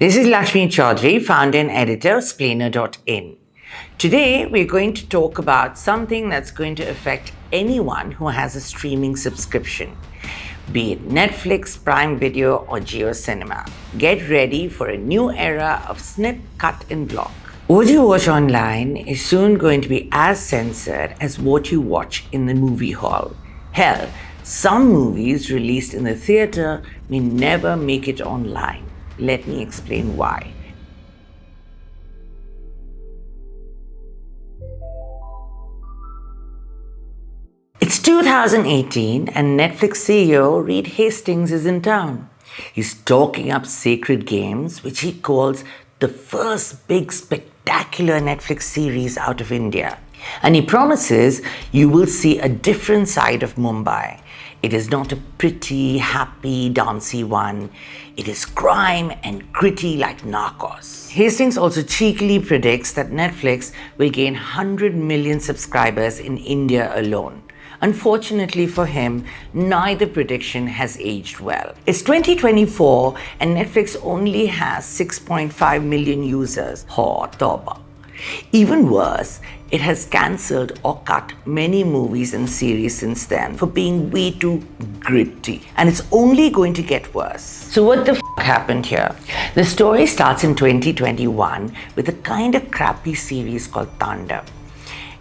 This is Lakshmi Chaudhry, founder and editor of Splainer.in. Today, we're going to talk about something that's going to affect anyone who has a streaming subscription, be it Netflix, Prime Video, or Jio Cinema. Get ready for a new era of snip, cut, and block. What you watch online is soon going to be as censored as what you watch in the movie hall. Hell, some movies released in the theater may never make it online. Let me explain why. It's 2018 and Netflix CEO Reed Hastings is in town. He's talking up Sacred Games, which he calls the first big spectacular Netflix series out of India. And he promises you will see a different side of Mumbai. It is not a pretty, happy, dancey one. It is crime and gritty like Narcos. Hastings also cheekily predicts that Netflix will gain 100 million subscribers in India alone. Unfortunately for him, neither prediction has aged well. It's 2024 and Netflix only has 6.5 million users. Ho toba. Even worse, it has cancelled or cut many movies and series since then for being way too gritty. And it's only going to get worse. So what the happened here? The story starts in 2021 with a kind of crappy series called Tandav.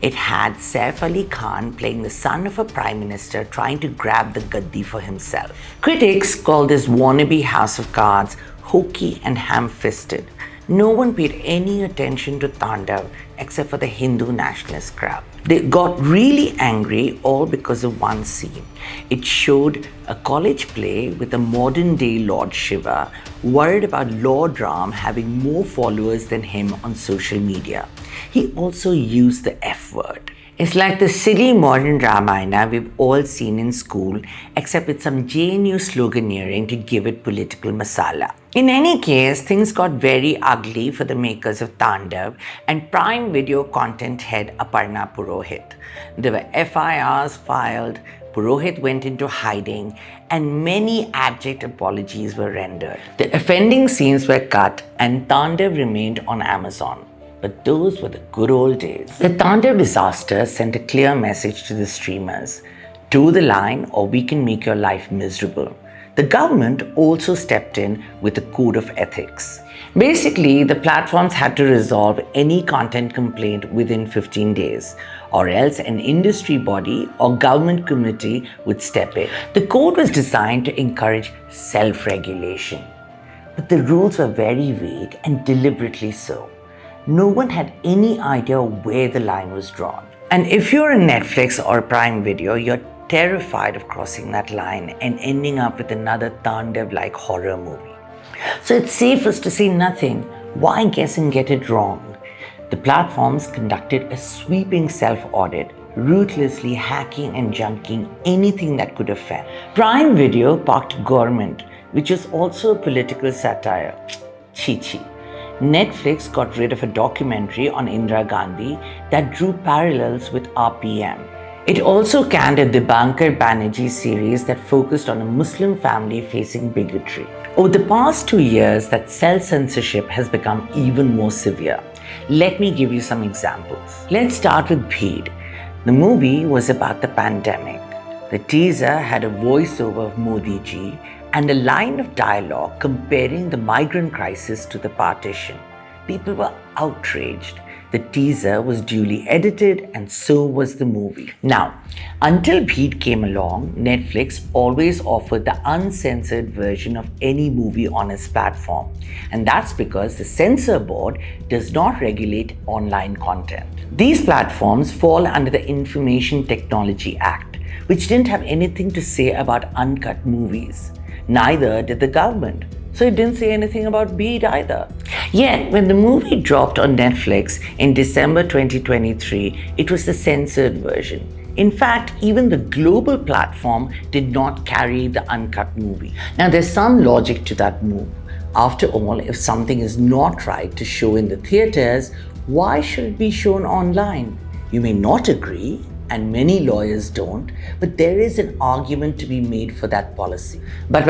It had Saif Ali Khan playing the son of a prime minister trying to grab the gaddi for himself. Critics call this wannabe House of Cards hokey and ham-fisted. No one paid any attention to Tandav except for the Hindu nationalist crowd. They got really angry all because of one scene. It showed a college play with a modern-day Lord Shiva worried about Lord Ram having more followers than him on social media. He also used the F word. It's like the silly modern Ramayana we've all seen in school, except with some JNU sloganeering to give it political masala. In any case, things got very ugly for the makers of Tandav and Prime Video content head Aparna Purohit. There were FIRs filed, Purohit went into hiding, and many abject apologies were rendered. The offending scenes were cut and Tandav remained on Amazon. But those were the good old days. The Tandav disaster sent a clear message to the streamers. Toe the line or we can make your life miserable. The government also stepped in with a code of ethics. Basically, the platforms had to resolve any content complaint within 15 days, or else an industry body or government committee would step in. The code was designed to encourage self-regulation. But the rules were very vague and deliberately so. No one had any idea where the line was drawn. And if you're a Netflix or Prime Video, you're terrified of crossing that line and ending up with another Tandav-like horror movie. So it's safest to say nothing. Why guess and get it wrong? The platforms conducted a sweeping self-audit, ruthlessly hacking and junking anything that could offend. Prime Video parked Government, which is also a political satire. Chi. Netflix got rid of a documentary on Indira Gandhi that drew parallels with RPM. It also canned a Dibankar Banerjee series that focused on a Muslim family facing bigotry. Over the past 2 years, that self-censorship has become even more severe. Let me give you some examples. Let's start with Bheed. The movie was about the pandemic. The teaser had a voiceover of Modi ji and a line of dialogue comparing the migrant crisis to the partition. People were outraged. The teaser was duly edited and so was the movie. Now, until Bheed came along, Netflix always offered the uncensored version of any movie on its platform. And that's because the censor board does not regulate online content. These platforms fall under the Information Technology Act, which didn't have anything to say about uncut movies. Neither did the government. So it didn't say anything about Bheed either. Yet, when the movie dropped on Netflix in December 2023, it was the censored version. In fact, even the global platform did not carry the uncut movie. Now, there's some logic to that move. After all, if something is not right to show in the theaters, why should it be shown online? You may not agree, and many lawyers don't, but there is an argument to be made for that policy. But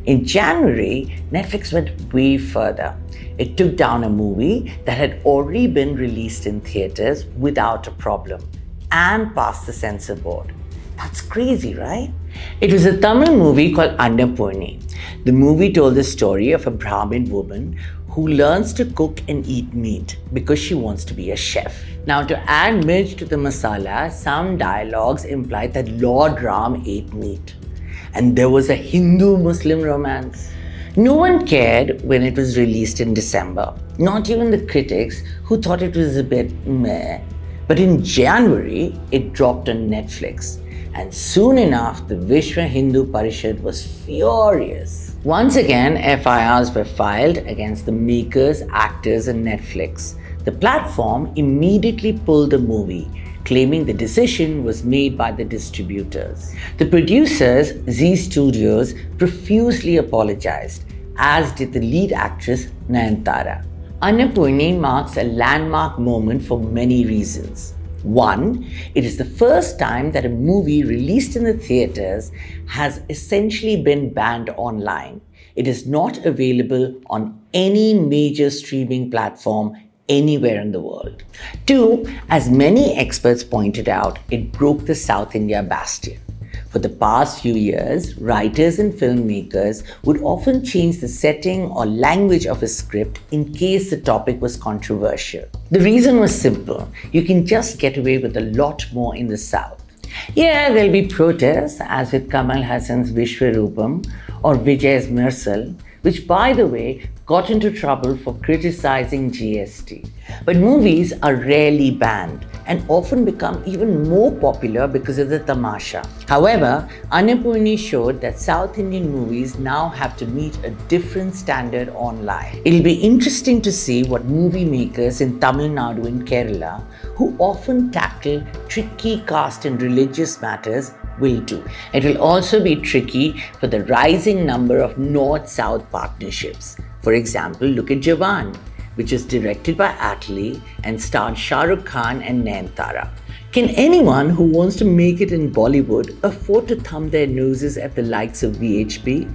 in January, Netflix went way further. It took down a movie that had already been released in theaters without a problem and passed the censor board. That's crazy, right? It was a Tamil movie called Anapuni. The movie told the story of a Brahmin woman who learns to cook and eat meat because she wants to be a chef. Now, to add mirch to the masala, some dialogues implied that Lord Ram ate meat. And there was a Hindu-Muslim romance. No one cared when it was released in December, not even the critics who thought it was a bit meh. But in January, it dropped on Netflix. And soon enough, the Vishwa Hindu Parishad was furious. Once again, FIRs were filed against the makers, actors, and Netflix. The platform immediately pulled the movie, claiming the decision was made by the distributors. The producers, Zee Studios, profusely apologized, as did the lead actress Nayanthara. Anapuni marks a landmark moment for many reasons. One, it is the first time that a movie released in the theaters has essentially been banned online. It is not available on any major streaming platform anywhere in the world. Two, as many experts pointed out, it broke the South India bastion. For the past few years, writers and filmmakers would often change the setting or language of a script in case the topic was controversial. The reason was simple: you can just get away with a lot more in the South. Yeah, there'll be protests, as with Kamal Hassan's Vishwarupam or Vijay's Mersal, which, by the way, got into trouble for criticizing GST. But movies are rarely banned and often become even more popular because of the tamasha. However, Anapuni showed that South Indian movies now have to meet a different standard online. It'll be interesting to see what movie makers in Tamil Nadu and Kerala, who often tackle tricky caste and religious matters, will do. It will also be tricky for the rising number of North-South partnerships. For example, look at Jawan, which is directed by Atlee and starred Shah Rukh Khan and Nayanthara. Can anyone who wants to make it in Bollywood afford to thumb their noses at the likes of VHP?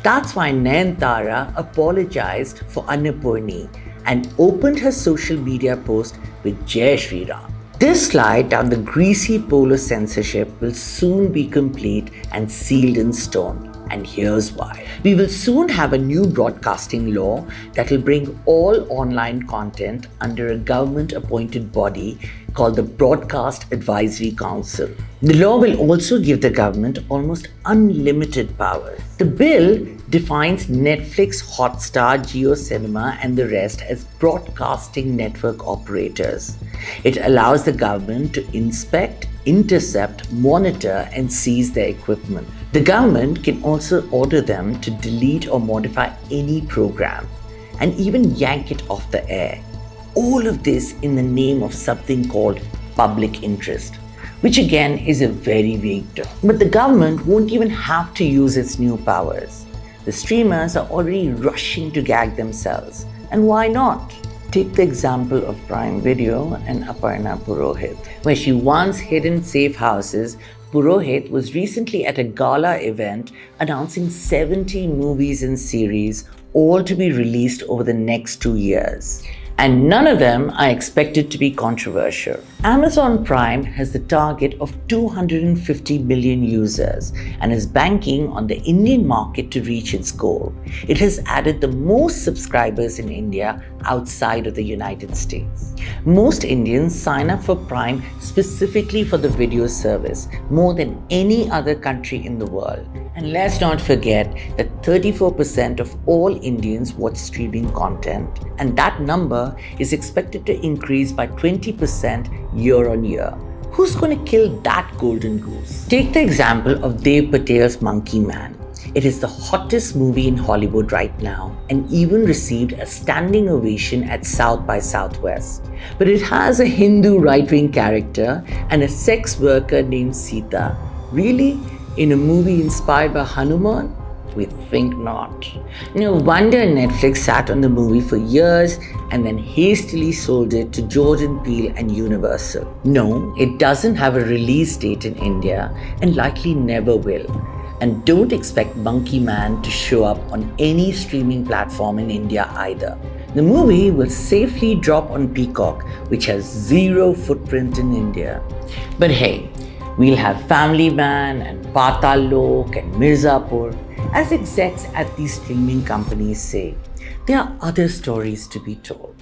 That's why Nayanthara apologized for Anapuni and opened her social media post with Jai Shri Ram. This slide down the greasy polo censorship will soon be complete and sealed in stone. And here's why. We will soon have a new broadcasting law that will bring all online content under a government-appointed body called the Broadcast Advisory Council. The law will also give the government almost unlimited powers. The bill defines Netflix, Hotstar, Jio Cinema, and the rest as broadcasting network operators. It allows the government to inspect, intercept, monitor, and seize their equipment. The government can also order them to delete or modify any program and even yank it off the air. All of this in the name of something called public interest, which again is a very vague term. But the government won't even have to use its new powers. The streamers are already rushing to gag themselves. And why not? Take the example of Prime Video and Aparna Purohit. Where she once hid in safe houses, Purohit was recently at a gala event announcing 70 movies and series, all to be released over the next 2 years. And none of them are expected to be controversial. Amazon Prime has the target of 250 million users and is banking on the Indian market to reach its goal. It has added the most subscribers in India outside of the United States. Most Indians sign up for Prime specifically for the video service, more than any other country in the world. And let's not forget that 34% of all Indians watch streaming content, and that number is expected to increase by 20% year on year. Who's going to kill that golden goose? Take the example of Dev Patel's Monkey Man. It is the hottest movie in Hollywood right now and even received a standing ovation at South by Southwest. But it has a Hindu right-wing character and a sex worker named Sita. Really? In a movie inspired by Hanuman? We think not. No wonder Netflix sat on the movie for years and then hastily sold it to Jordan Peele and Universal. No, it doesn't have a release date in India and likely never will. And don't expect Monkey Man to show up on any streaming platform in India either. The movie will safely drop on Peacock, which has zero footprint in India. But hey, we'll have Family Man and Patal Lok and Mirzapur. As execs at these streaming companies say, there are other stories to be told.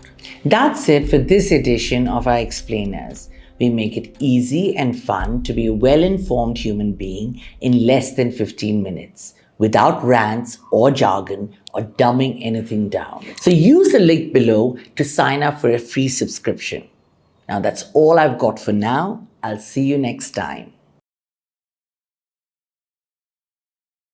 That's it for this edition of our Explainers. We make it easy and fun to be a well-informed human being in less than 15 minutes, without rants or jargon or dumbing anything down. So use the link below to sign up for a free subscription. Now that's all I've got for now. I'll see you next time.